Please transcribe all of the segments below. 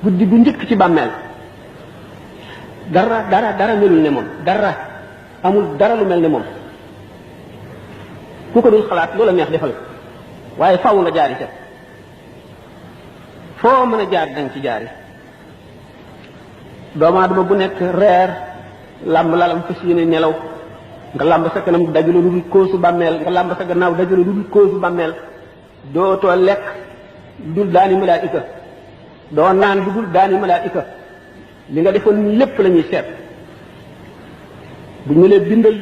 guddi gu njëkk ci bàmmeel dara melul ne moom dara amul dara lu mel ne moom ku ko dul xalaat loola neex defal waaye faaw nga jaari ca foo mën a jaar danga ci jaari doomu aadama bu nekk reer làmb lalam fas yéene nelaw nga làmb sa kanam dajale lu dul koosu bàmmeel nga làmb sa gannaaw dajale lu dul koosu bàmmeel dootoo lekk dul daani malaayika doo naan lu dul daani malaayika li nga defoon lépp la ñuy seet bu ñu lee bindal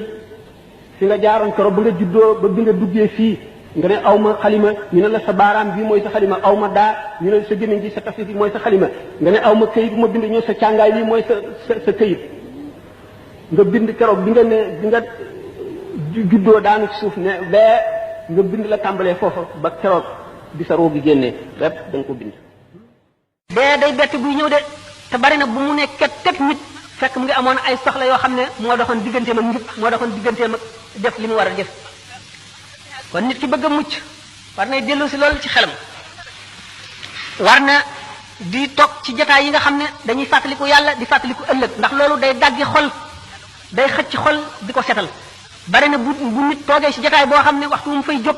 fi nga jaaroon keroog ba nga juddoo ba bi nga duggee fii nga ne aw ma xalima ñu ne la sa baaraam bii mooy sa xalima aw ma daa ñu ne sa gémmiñ gi sa tafsir bi mooy sa xalima nga ne aw ma këyit bu ma bind ñoo sa càngaay lii mooy sa këyit nga bind keroog bi nga juddoo daanu ci suuf ne bee nga bind la tàmbalee foofa ba keroog bi sa roo gi génnee lépp da nga ko bind. dee day bett buy ñëw de te bari na bu mu ne ket nit fekk mu ngi amoon ay soxla yoo xam ne moo doxoon digganteem ak njub moo doxoon digganteem ak def li mu war a def kon nit ki bëgg a mucc war nay dellu si loolu ci xelam war na di toog ci jataay yi nga xam ne dañuy fàttaliku yàlla di fàttaliku ëllëg ndax loolu day daggi xol day xëcc xol di ko setal bari na bu nit toogee ci jataay boo xam ne waxtu mu fay jóg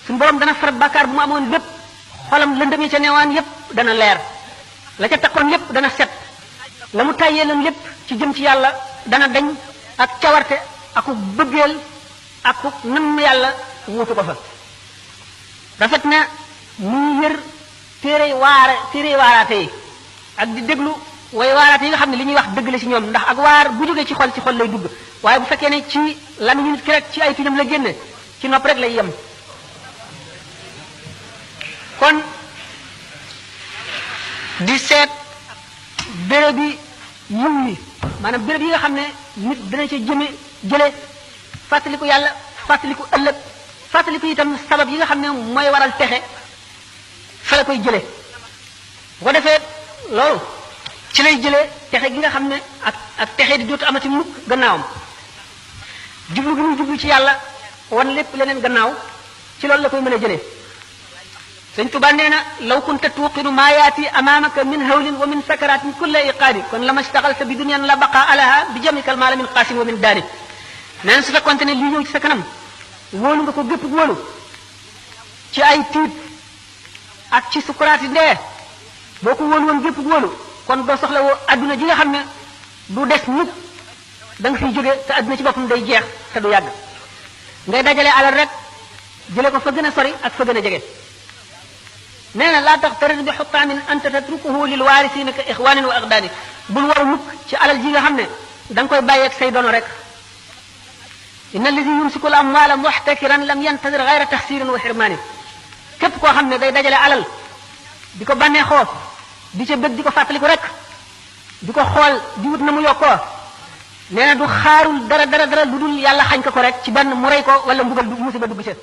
suñu borom dana farat bàkkaar bu mu amoon lépp xolam lëndëm yi ca neewaan yépp dana leer la ca takkoon lépp dana set la mu tàyyee leen lépp ci jëm ci yàlla dana dañ ak cawarte aku bëggeel aku nam yàlla wuutu ko fa rafet na muy yër téere waaraate yi ak di déglu way waaraate yi nga xam ne li ñuy wax dëgg la ci ñoom ndax ak waar bu jógee ci xol lay dugg waaye bu fekkee ne ci lamiñu nit ki rek ci ay tuñam la génne ci nopp rek lay yem kon di seet béréb yi yiw yi maanaam béréb yi nga xam ne nit dana ca jële fàttaliku yàlla fàttaliku ëllëg fàttaliku itam sabab yi nga xam ne mooy waral texe fa la koy jële bu ko defee loolu ci lay jëlee texe gi nga xam ne ak texe di dootu amati mukk gannaawam jublu gi muy jublu ci yàlla wan lépp leneen gannaaw ci loolu la koy mën a jëlee sëñ Tuba nee na law kunta tuuqinu maa yaati amaamaka min hawlin wa min sakaratin kulla iqaadi kon la ma staxalta bi dunyan la baqa alaha bi jamikal maala min qaasim wa min daari nee na su fekkonte ne lii ñëw ci sa kanam wóolu nga ko gépp wóolu ci ay tiit ak ci sukuraati ndee boo ko wóolu woon gépp wóolu kon doo soxla woo adduna ji nga xam ne du des mukk da nga fiy jóge te adduna ci boppam day jeex te du yàgg ngay dajale alal rek jële ko fa gën a sori ak fa gën a jege nee na laa taxtarir bi xuttaamin anta tatrukuhu lil waarisiina ka ixwaanin wa aqdaani bul waru mukk ci alal ji nga xam ne da nga koy bàyyeeg say dono rek inna alladi yumsiku al amwaala muxtakiran lam yantadir gayra taxsirin wa xirmaani képp koo xam ne day dajale alal di ko bànneexoo di ca bëgg di ko fàttaliku rek di ko xool di wut na mu yokkoo nee na du xaarul dara lu dul yàlla xañ ko rek ci benn mu rey ko wala mbugal du musiba dugg ca